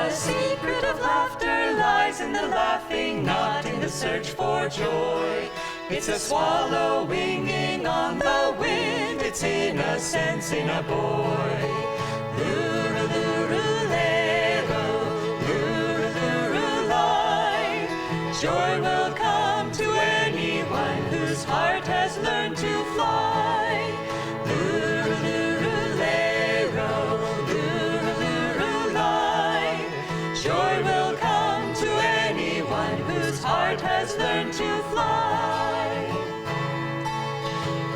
The secret of laughter lies in the laughing, not in the search for joy. It's a swallow winging on the wind, it's innocence in a boy. Luru-luru-lero, luru-luru-lie. Joy will come to anyone whose heart has learned to fly. Luru-luru-lero, luru-luru-lie. Joy will come to anyone whose heart has learned to fly.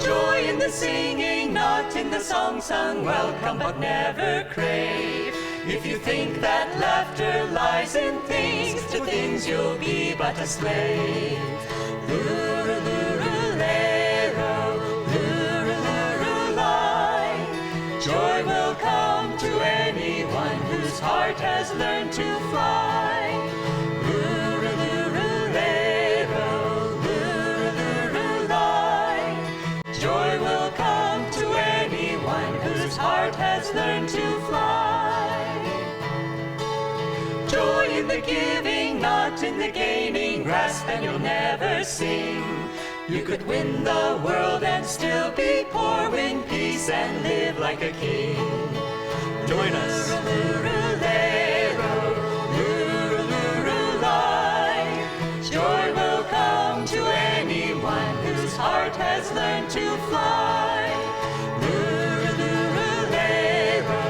Joy in the singing, not in the song sung, welcome but never crave. If you think that laughter lies in things, to things you'll be but a slave. Luru-luru-lero, luru-luru-lie. Joy will come to anyone whose heart has learned to fly. Luru-luru-lero, luru-luru-lie. Joy will come to anyone whose heart has learned to fly. Joy in the giving, not in the gaining. Grasp and you'll never sing. You could win the world and still be poor. Win peace and live like a king. Join us. Luru-luru-lero, luru-luru-lie. Joy will come to anyone whose heart has learned to fly. Luru-luru-lero,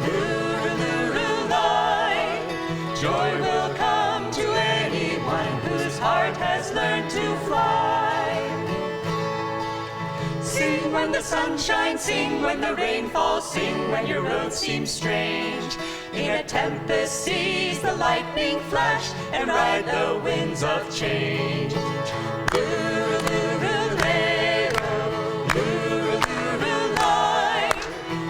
luru-luru-lie. Joy will come to anyone whose heart has learned to fly. Sing when the sun shines, sing when the rain falls, sing when your road seems strange. In a tempest seize the lightning flash and ride the winds of change. Luru-luru-lero, luru-luru-lie.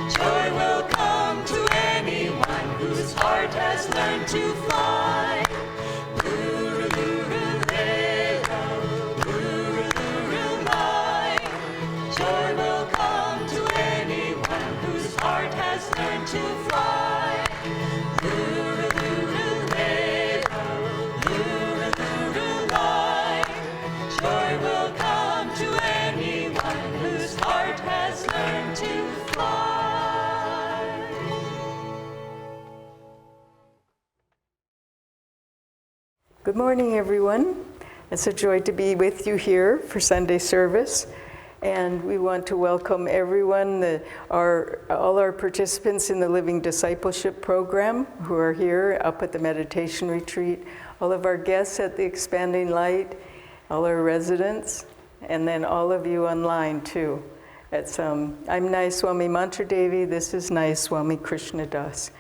Joy will come to anyone whose heart has learned to fly. Luru-luru-lero, luru-luru-lie. Joy will come to anyone whose heart has learned to fly. Luru-luru-lero, luru-luru-lie. Joy will come to anyone whose heart has learned to fly. Good morning, everyone. It's a joy to be with you here for Sunday service. And we want to welcome everyone, all our participants in the Living Discipleship Program who are here up at the Meditation Retreat, all of our guests at the Expanding Light, all our residents, and then all of you online too. I'm Nayaswami Mantradevi, this is Nayaswami Krishnadas.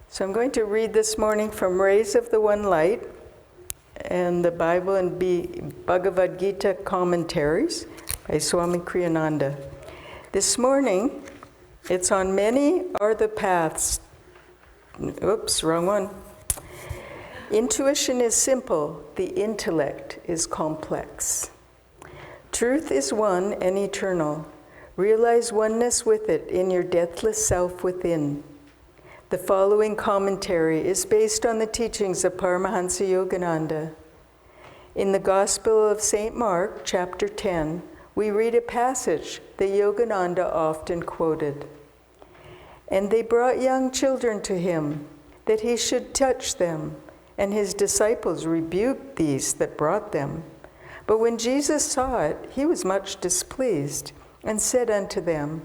So I'm going to read this morning from Rays of the One Light and the Bible and Bhagavad Gita commentaries by Swami Kriyananda. This morning, it's on many are the paths. Oops, wrong one. Intuition is simple, the intellect is complex. Truth is one and eternal. Realize oneness with it in your deathless self within. The following commentary is based on the teachings of Paramahansa Yogananda. In the Gospel of St. Mark, chapter 10, we read a passage that Yogananda often quoted. And they brought young children to him, that he should touch them, and his disciples rebuked these that brought them. But when Jesus saw it, he was much displeased, and said unto them,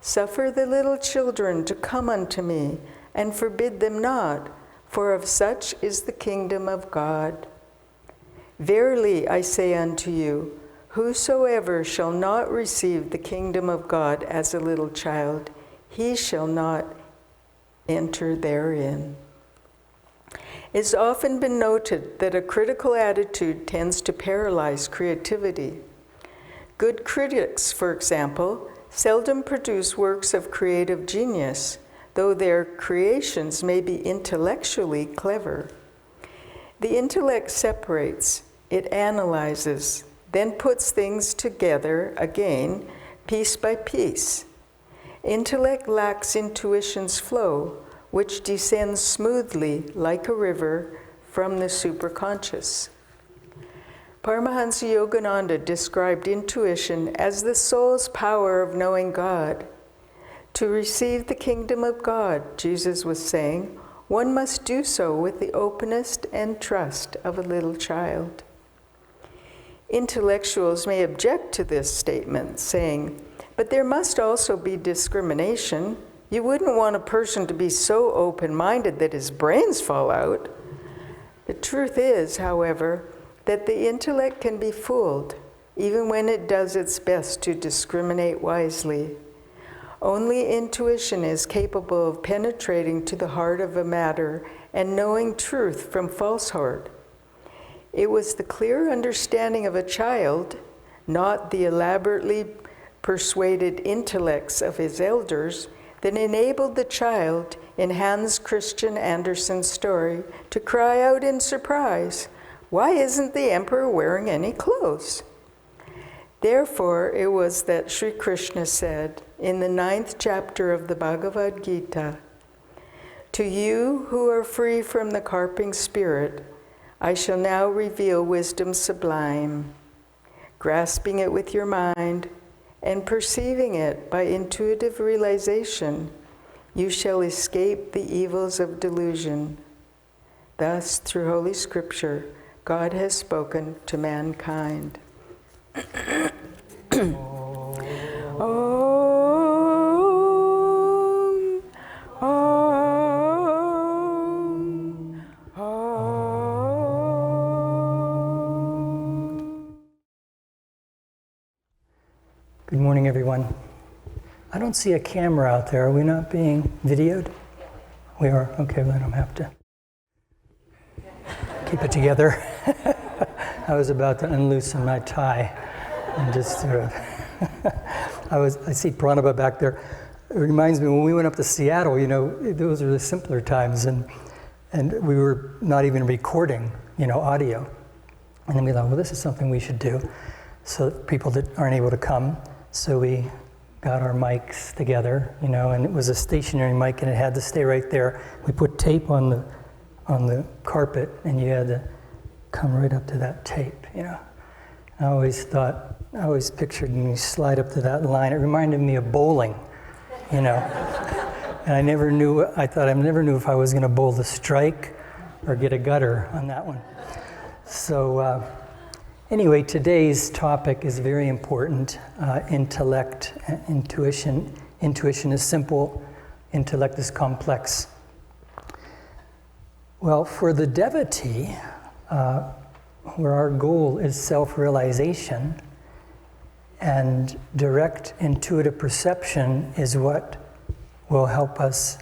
Suffer the little children to come unto me, and forbid them not, for of such is the kingdom of God. Verily I say unto you, whosoever shall not receive the kingdom of God as a little child, he shall not enter therein. It's often been noted that a critical attitude tends to paralyze creativity. Good critics, for example, seldom produce works of creative genius, though their creations may be intellectually clever. The intellect separates, it analyzes, then puts things together again, piece by piece. Intellect lacks intuition's flow, which descends smoothly like a river from the superconscious. Paramahansa Yogananda described intuition as the soul's power of knowing God. To receive the kingdom of God, Jesus was saying, one must do so with the openness and trust of a little child. Intellectuals may object to this statement, saying, but there must also be discrimination. You wouldn't want a person to be so open-minded that his brains fall out. The truth is, however, that the intellect can be fooled, even when it does its best to discriminate wisely. Only intuition is capable of penetrating to the heart of a matter and knowing truth from falsehood. It was the clear understanding of a child, not the elaborately persuaded intellects of his elders, that enabled the child, in Hans Christian Andersen's story, to cry out in surprise, "Why isn't the emperor wearing any clothes?" Therefore, it was that Sri Krishna said in the 9th chapter of the Bhagavad Gita, "To you who are free from the carping spirit, I shall now reveal wisdom sublime. Grasping it with your mind and perceiving it by intuitive realization, you shall escape the evils of delusion." Thus, through Holy Scripture, God has spoken to mankind. Good morning, everyone. I don't see a camera out there. Are we not being videoed? We are? Okay, well, I don't have to keep it together. I was about to unloosen my tie and just sort of, I see Pranaba back there. It reminds me when we went up to Seattle, you know, those are the simpler times, and we were not even recording, you know, audio. And then we thought, well, this is something we should do. So people that aren't able to come, so we got our mics together, you know, and it was a stationary mic and it had to stay right there. We put tape on the carpet and you had to come right up to that tape, you know. I always pictured when you slide up to that line, it reminded me of bowling, you know. And I never knew if I was gonna bowl the strike or get a gutter on that one. So anyway, today's topic is very important. Intellect, intuition. Intuition is simple, intellect is complex. Well, for the devotee, where our goal is self-realization, and direct intuitive perception is what will help us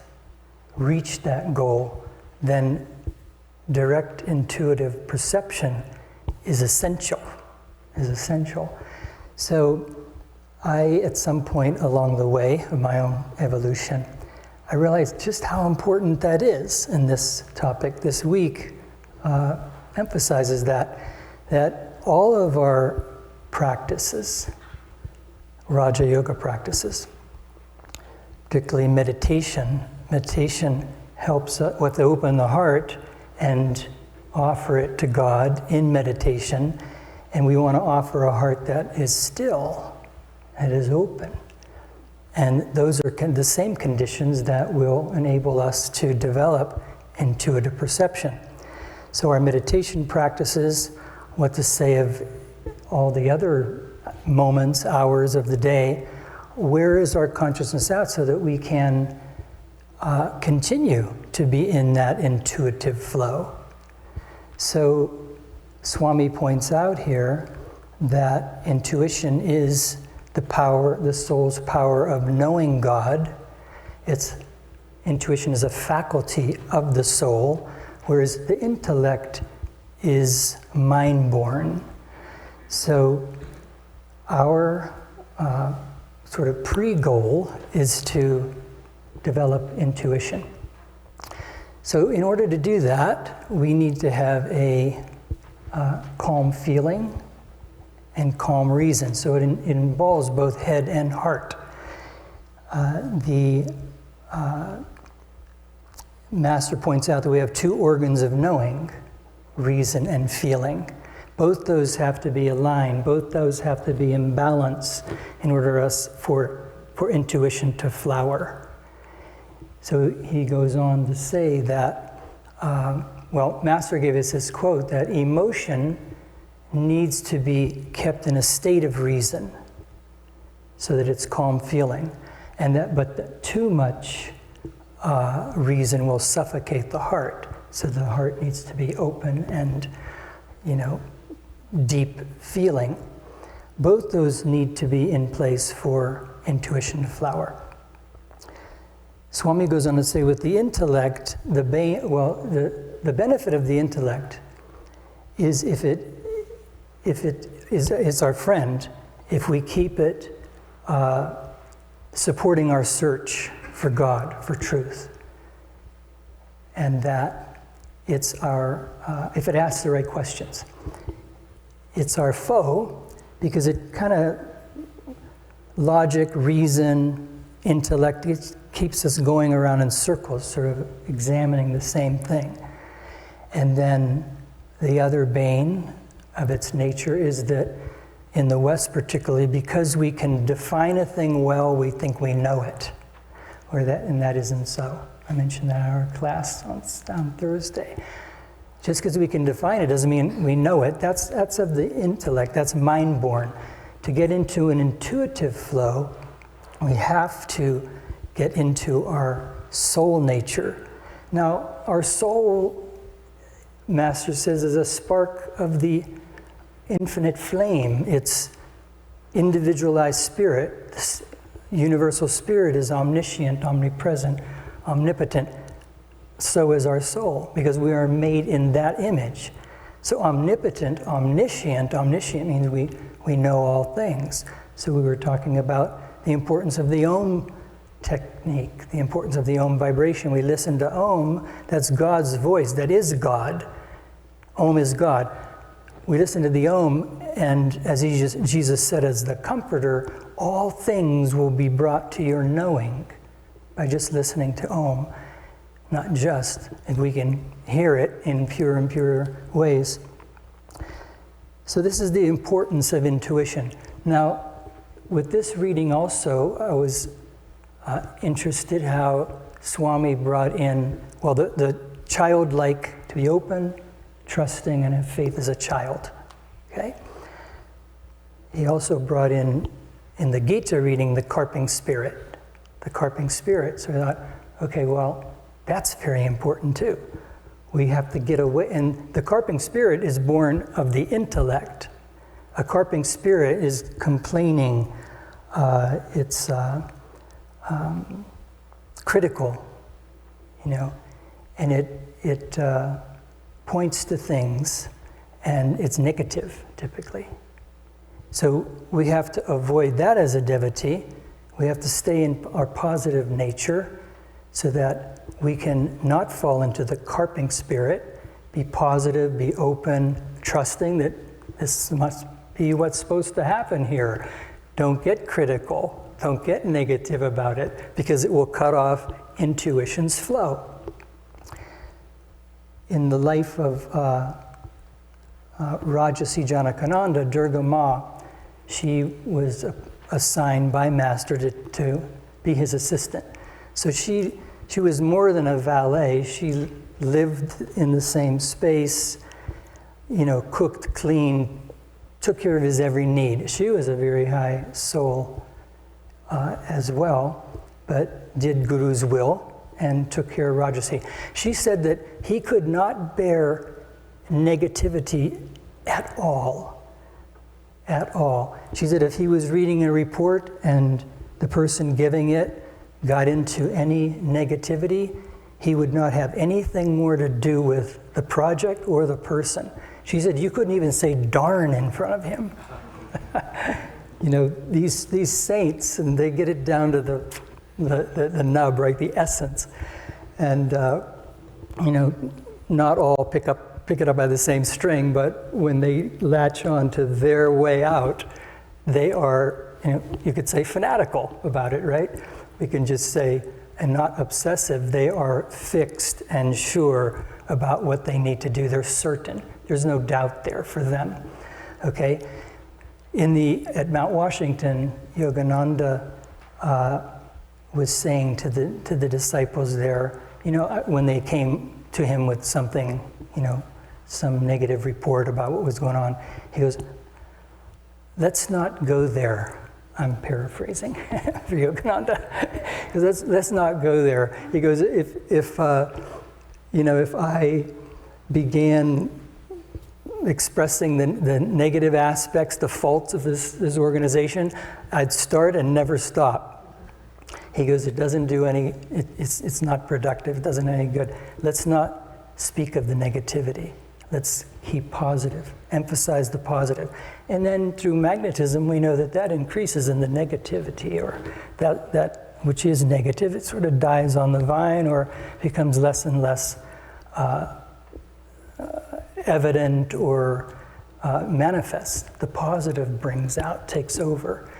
reach that goal, then direct intuitive perception is essential. So I, at some point along the way of my own evolution, I realized just how important that is. And this topic this week emphasizes that all of our practices, Raja Yoga practices, particularly meditation helps us to open the heart and offer it to God in meditation, and we want to offer a heart that is still, that is open. And those are the same conditions that will enable us to develop intuitive perception. So our meditation practices, what to say of all the other moments, hours of the day, where is our consciousness at so that we can continue to be in that intuitive flow. So Swami points out here that intuition is the power, the soul's power of knowing God. Intuition is a faculty of the soul, whereas the intellect is mind-born. So our sort of pre-goal is to develop intuition. So in order to do that, we need to have a calm feeling and calm reason. So it involves both head and heart. Master points out that we have two organs of knowing, reason and feeling. Both those have to be aligned. Both those have to be in balance in order for intuition to flower. So he goes on to say that, Master gave us this quote that emotion needs to be kept in a state of reason so that it's calm feeling, but too much reason will suffocate the heart. So the heart needs to be open and, deep feeling. Both those need to be in place for intuition to flower. Swami goes on to say, with the intellect, the benefit of the intellect is if it is our friend, if we keep it supporting our search for God, for truth, and that it's if it asks the right questions. It's our foe because it kind of logic, reason, intellect, it keeps us going around in circles, sort of examining the same thing. And then the other bane of its nature is that in the West particularly, because we can define a thing well, we think we know it, and that isn't so. I mentioned that in our class on Thursday. Just because we can define it doesn't mean we know it. That's of the intellect, that's mind-born. To get into an intuitive flow, we have to get into our soul nature. Now, our soul, Master says, is a spark of the infinite flame. It's individualized spirit. This universal spirit is omniscient, omnipresent, omnipotent. So is our soul, because we are made in that image. So omnipotent, omniscient means we know all things. So we were talking about the importance of the Om technique, the importance of the Om vibration. We listen to Om, that's God's voice, that is God. Om is God. We listen to the Om, and as Jesus said as the comforter, all things will be brought to your knowing by just listening to Om. Not just, and we can hear it in pure and pure ways. So this is the importance of intuition. Now, with this reading also, I was interested how Swami brought in, the childlike, to be open, trusting, and have faith as a child. Okay? He also brought in the Gita reading, the carping spirit. The carping spirit. So I thought, okay, that's very important too. We have to get away, and the carping spirit is born of the intellect. A carping spirit is complaining, it's critical, and it points to things, and it's negative typically. So we have to avoid that as a devotee. We have to stay in our positive nature, so that we can not fall into the carping spirit, be positive, be open, trusting that this must be what's supposed to happen here. Don't get critical, don't get negative about it, because it will cut off intuition's flow. In the life of Rajasi Janakananda, Durga Ma, she was assigned by Master to be his assistant. So she was more than a valet. She lived in the same space, cooked, cleaned, took care of his every need. She was a very high soul as well, but did Guru's will and took care of Rajasi. She said that he could not bear negativity at all. At all. She said if he was reading a report and the person giving it got into any negativity, he would not have anything more to do with the project or the person. She said you couldn't even say darn in front of him. These saints, and they get it down to the nub, right, the essence. And not all pick it up by the same string, but when they latch on to their way out, they are, you could say fanatical about it, right? We can just say, and not obsessive. They are fixed and sure about what they need to do. They're certain. There's no doubt there for them. Okay? At Mount Washington, Yogananda was saying to the disciples there, when they came to him with something, some negative report about what was going on, he goes, let's not go there. I'm paraphrasing for Yogananda. Because let's not go there. He goes, if I began expressing the negative aspects, the faults of this organization, I'd start and never stop. He goes, it doesn't do any, it's not productive, it doesn't do any good. Let's not speak of the negativity. Let's keep positive, emphasize the positive. And then through magnetism, we know that increases in the negativity, or that which is negative, it sort of dies on the vine or becomes less and less evident or manifest. The positive brings out, takes over.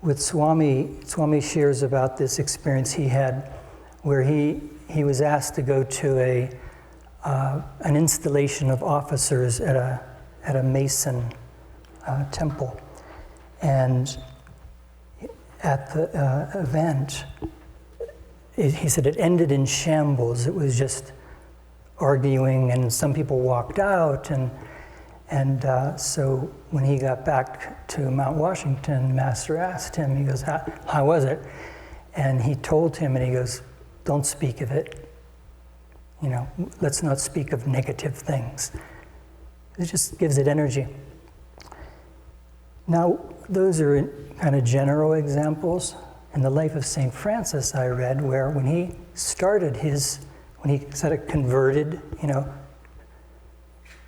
With Swami shares about this experience he had where he was asked to go to an installation of officers at a Mason temple. And at the event, he said it ended in shambles. It was just arguing, and some people walked out. And so when he got back to Mount Washington, the master asked him, he goes, how was it? And he told him, and he goes, don't speak of it. Let's not speak of negative things. It just gives it energy. Now, those are kind of general examples. In the life of St. Francis, I read where when he started when he sort of converted,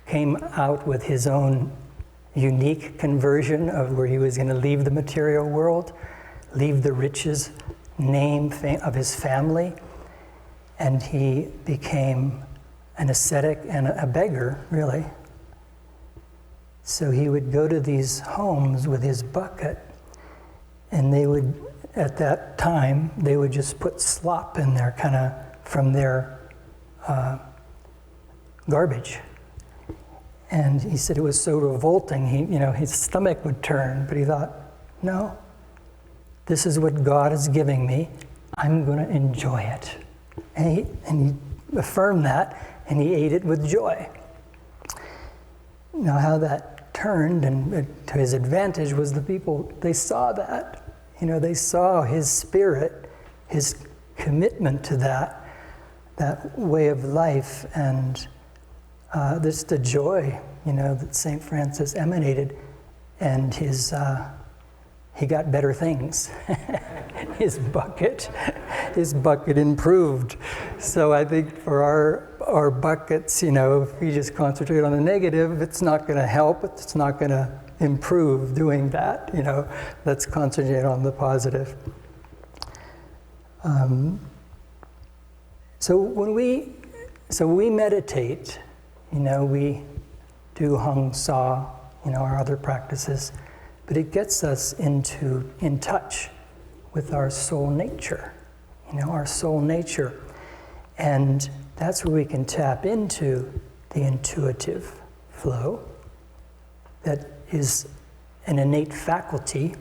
came out with his own unique conversion of where he was going to leave the material world, leave the riches, name of his family, and he became an ascetic and a beggar, really. So he would go to these homes with his bucket, and they would, at that time, they would just put slop in there, kind of from their garbage. And he said it was so revolting, his stomach would turn, but he thought, no, this is what God is giving me. I'm going to enjoy it. And he affirmed that, and he ate it with joy. Now, how that turned and to his advantage was the people, they saw that. They saw his spirit, his commitment to that way of life, and this the joy, that St. Francis emanated, and he got better things. his bucket improved. So I think for our buckets, if we just concentrate on the negative, it's not going to help. It's not going to improve doing that. Let's concentrate on the positive. So when we meditate, we do Hung Sa, our other practices, but it gets us in touch with our soul nature, our soul nature. And that's where we can tap into the intuitive flow that is an innate faculty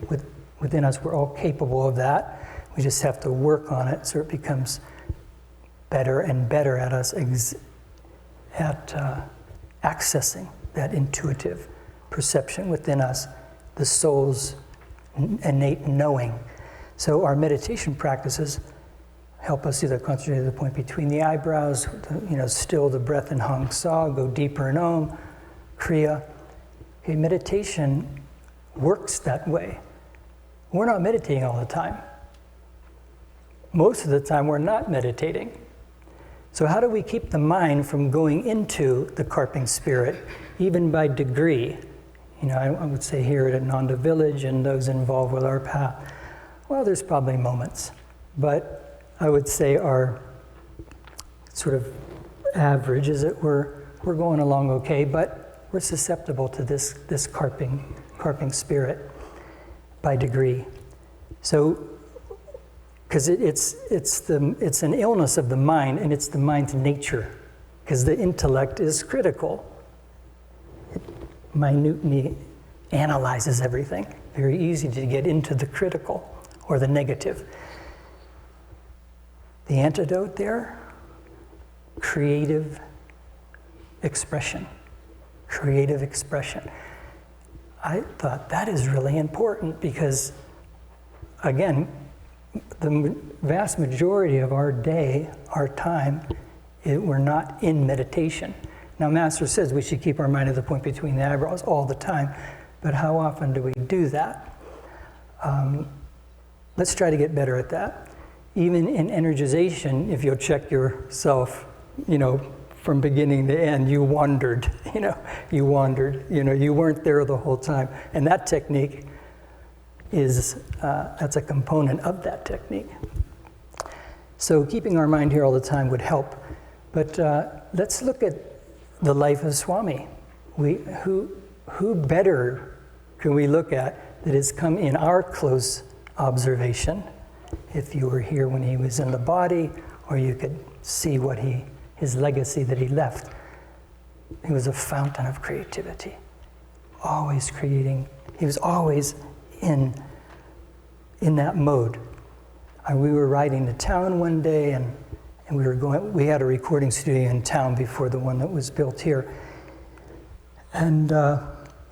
within us. We're all capable of that. We just have to work on it so it becomes better and better at us accessing that intuitive perception within us, the soul's innate knowing. So our meditation practices help us either concentrate at the point between the eyebrows, still the breath in Hang Sa, go deeper in Om, Kriya. Okay, meditation works that way. We're not meditating all the time. Most of the time we're not meditating. So how do we keep the mind from going into the carping spirit, even by degree? I would say here at Ananda Village and those involved with our path, well, there's probably moments, but I would say our sort of average is that we're going along okay, but we're susceptible to this carping spirit by degree. So because it's an illness of the mind, and it's the mind's nature, because the intellect is critical. It minutely analyzes everything. Very easy to get into the critical or the negative. The antidote there, creative expression. Creative expression. I thought that is really important because, again, the vast majority of our day, our time, we're not in meditation. Now, Master says we should keep our mind at the point between the eyebrows all the time, but how often do we do that? Let's try to get better at that. Even in energization, if you'll check yourself, from beginning to end, you wandered, you weren't there the whole time. And that technique that's a component of that technique. So keeping our mind here all the time would help. But let's look at the life of Swami. Who better can we look at that has come in our close observation? If you were here when he was in the body, or you could see his legacy that he left. He was a fountain of creativity, always creating. He was always in that mode. We were riding to town one day, and we had a recording studio in town before the one that was built here. And I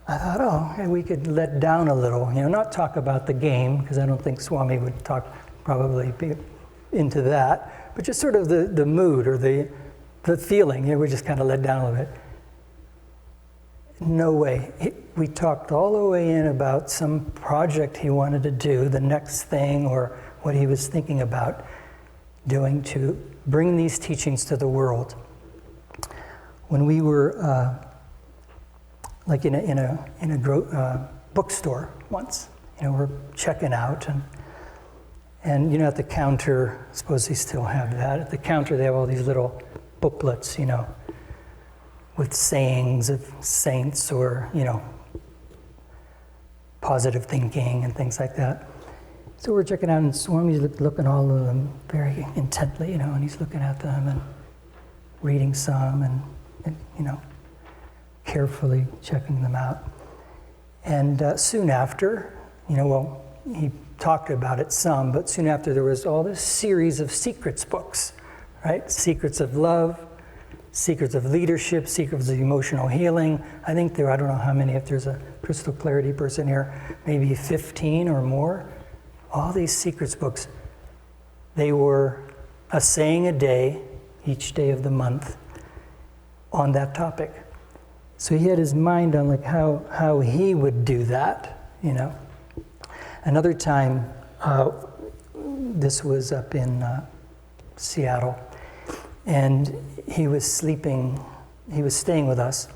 thought, we could let down a little, not talk about the game, because I don't think Swami would probably be into that, but just sort of the mood or the feeling. We just kind of let down a little bit. No way. We talked all the way in about some project he wanted to do, the next thing, or what he was thinking about doing to bring these teachings to the world. When we were like in a bookstore once, we're checking out, and at the counter, I suppose they still have that. At the counter, they have all these little booklets, with sayings of saints or, positive thinking and things like that. So we're checking out, and Swami's looking all of them very intently, and he's looking at them and reading some and carefully checking them out. And soon after, he talked about it some, but soon after there was all this series of secrets books, right? Secrets of love, secrets of leadership, secrets of emotional healing. I think I don't know how many, if there's a crystal clarity person here, maybe 15 or more. All these secrets books, they were a saying a day, each day of the month, on that topic. So he had his mind on how he would do that, Another time, this was up in Seattle, and he was staying with us,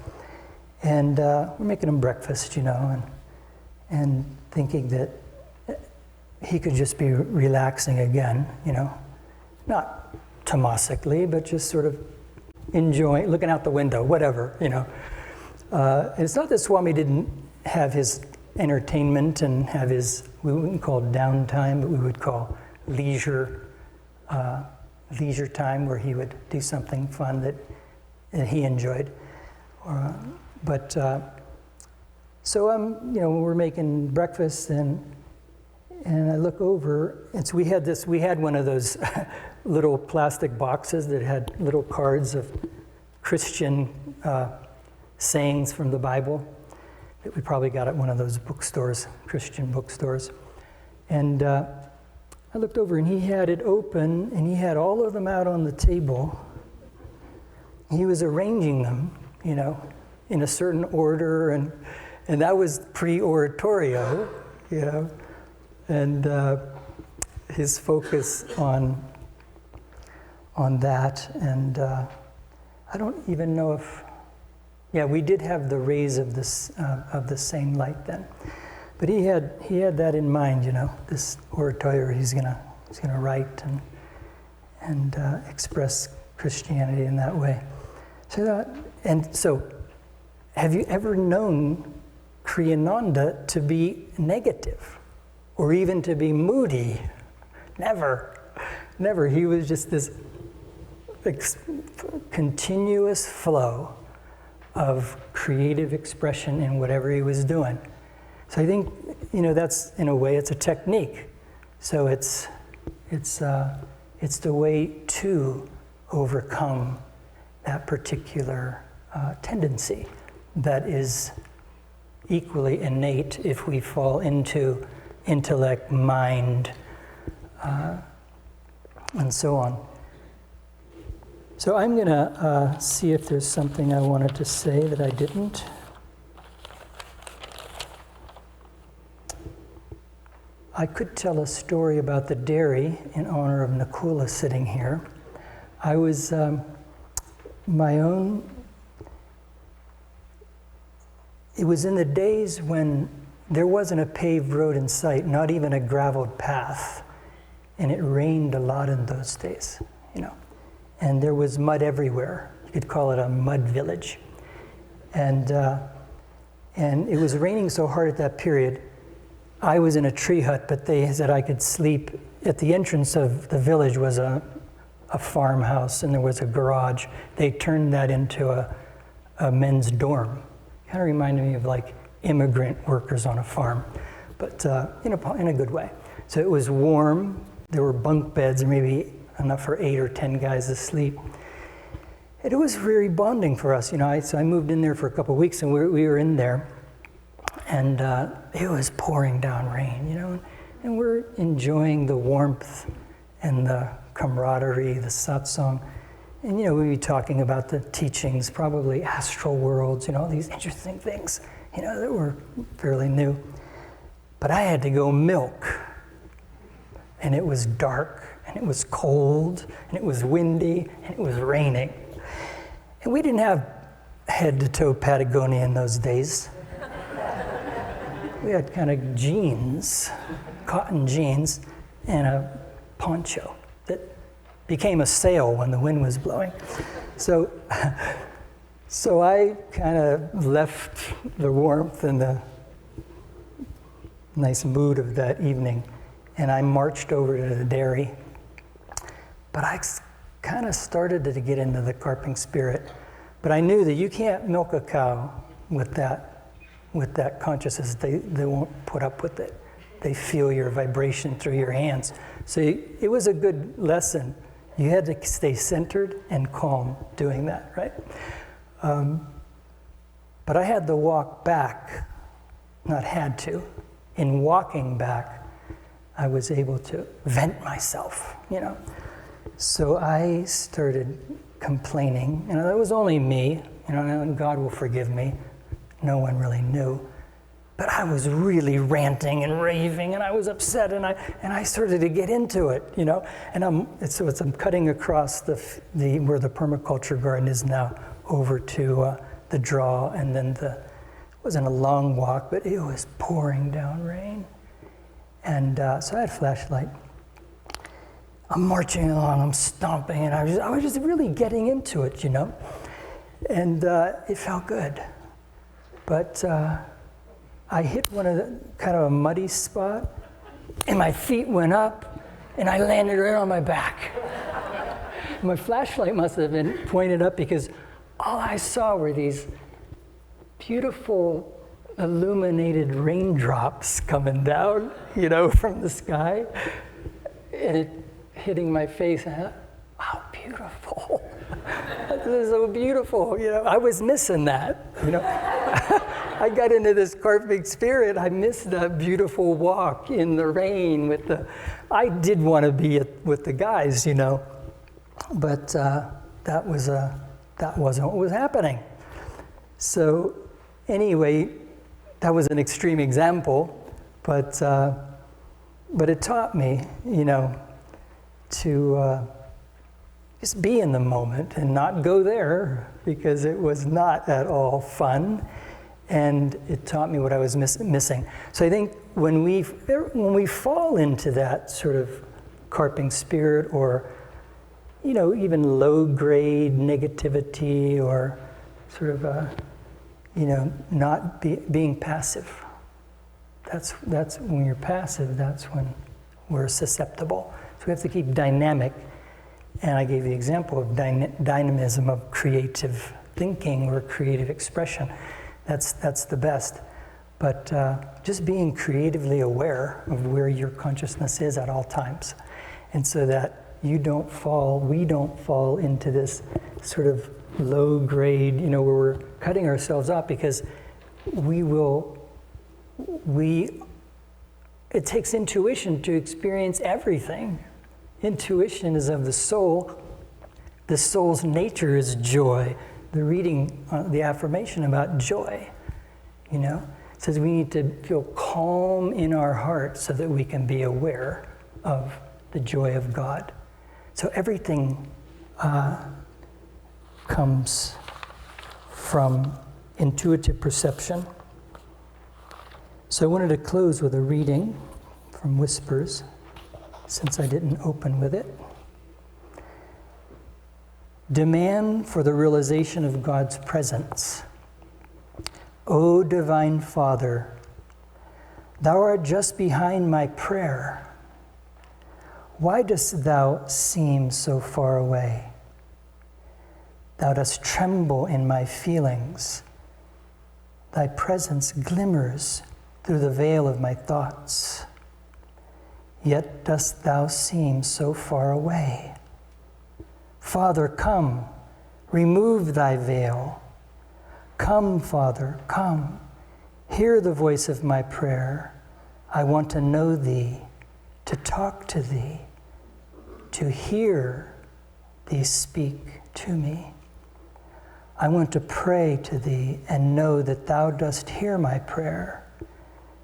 and we're making him breakfast, and thinking that he could just be relaxing again, not tamasically, but just sort of enjoying, looking out the window, whatever, And it's not that Swami didn't have his entertainment and have his, we wouldn't call downtime, but we would call leisure time, where he would do something fun that he enjoyed. So we're making breakfast, and I look over, and so we had one of those little plastic boxes that had little cards of Christian sayings from the Bible that we probably got at one of those bookstores, Christian bookstores. And I looked over, and he had it open, and he had all of them out on the table. He was arranging them, in a certain order, and that was pre-oratorio, and his focus on that. And I don't even know if, we did have the rays of the same light then, but he had that in mind, this oratorio he's gonna write and express Christianity in that way. So have you ever known Kriyananda to be negative, or even to be moody, Never. He was just this continuous flow of creative expression in whatever he was doing. So I think, that's, in a way, it's a technique. So it's the way to overcome that particular tendency that is equally innate if we fall into intellect, mind, and so on. So I'm going to see if there's something I wanted to say that I didn't. I could tell a story about the dairy in honor of Nakula sitting here. I was it was in the days when there wasn't a paved road in sight, not even a graveled path, and it rained a lot in those days, and there was mud everywhere. You could call it a mud village. And it was raining so hard at that period. I was in a tree hut, but they said I could sleep. At the entrance of the village was a farmhouse, and there was a garage. They turned that into a men's dorm. Kind of reminded me of like immigrant workers on a farm, but in a good way. So it was warm. There were bunk beds, maybe enough for 8 or 10 guys to sleep. And it was very bonding for us, So I moved in there for a couple of weeks, and we were in there, and it was pouring down rain, and we're enjoying the warmth and the camaraderie, the satsang. And, we'd be talking about the teachings, probably astral worlds, all these interesting things, that were fairly new. But I had to go milk. And it was dark, and it was cold, and it was windy, and it was raining. And we didn't have head-to-toe Patagonia in those days. We had kind of jeans, cotton jeans, and a poncho that became a sail when the wind was blowing. So I kind of left the warmth and the nice mood of that evening, and I marched over to the dairy. But I kind of started to get into the carping spirit. But I knew that you can't milk a cow with that consciousness. They won't put up with it. They feel your vibration through your hands. So it was a good lesson. You had to stay centered and calm doing that, right? But I had to walk back, not had to. In walking back, I was able to vent myself, So I started complaining, that was only me, and God will forgive me. No one really knew. But I was really ranting and raving, and I was upset, and I started to get into it, And I'm cutting across where the permaculture garden is now over to the draw, and then it wasn't a long walk, but it was pouring down rain. And so I had a flashlight. I'm marching along, I'm stomping, and I was just really getting into it, And it felt good. But I hit kind of a muddy spot, and my feet went up, and I landed right on my back. My flashlight must have been pointed up because all I saw were these beautiful illuminated raindrops coming down, from the sky, and it hitting my face, and I thought, wow, beautiful. This is so beautiful, I was missing that, I got into this carping spirit. I missed that beautiful walk in the rain I did want to be with the guys, but that wasn't what was happening. So anyway, that was an extreme example, but it taught me, to just be in the moment and not go there because it was not at all fun. And it taught me what I was missing. So I think when we fall into that sort of carping spirit, or even low-grade negativity, or sort of not being passive. That's when you're passive. That's when we're susceptible. So we have to keep dynamic. And I gave the example of dynamism of creative thinking or creative expression. That's the best. But just being creatively aware of where your consciousness is at all times. And so that we don't fall into this sort of low grade, where we're cutting ourselves off, because it takes intuition to experience everything. Intuition is of the soul. The soul's nature is joy. The reading, the affirmation about joy, says we need to feel calm in our heart so that we can be aware of the joy of God. So everything comes from intuitive perception. So I wanted to close with a reading from Whispers, since I didn't open with it. Demand for the realization of God's presence. O Divine Father, Thou art just behind my prayer. Why dost Thou seem so far away? Thou dost tremble in my feelings. Thy presence glimmers through the veil of my thoughts. Yet dost Thou seem so far away. Father, come, remove Thy veil. Come, Father, come. Hear the voice of my prayer. I want to know Thee, to talk to Thee, to hear Thee speak to me. I want to pray to Thee and know that Thou dost hear my prayer.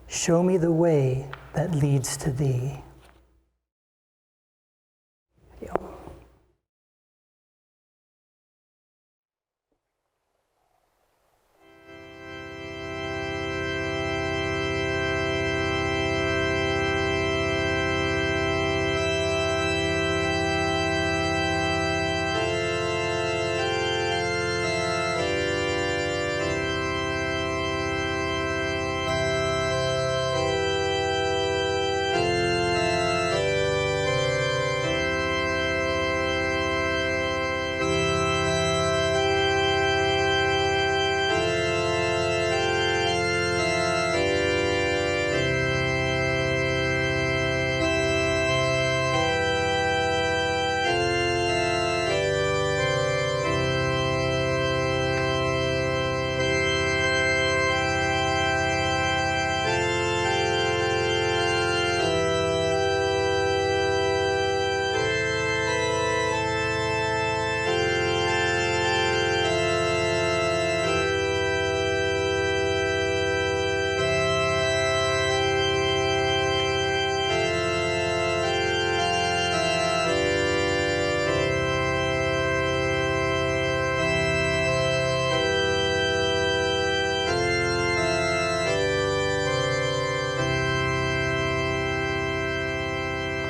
Show me the way that leads to Thee.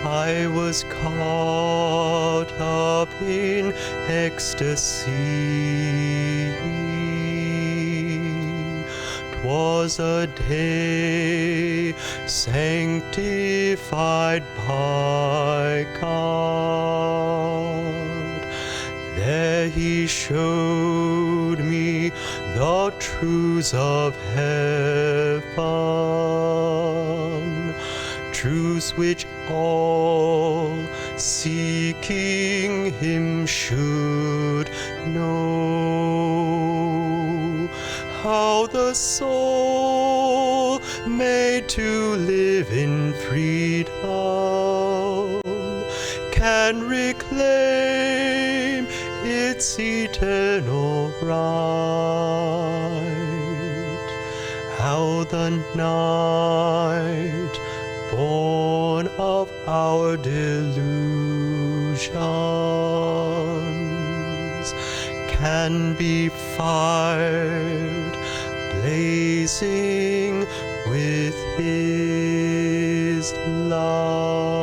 I was caught up in ecstasy. 'Twas a day sanctified by God. There He showed me the truths of heaven, truths which all seeking Him should know. How the soul made to live in freedom can reclaim its eternal right. How the night born of our delusions can be fired, blazing with His love.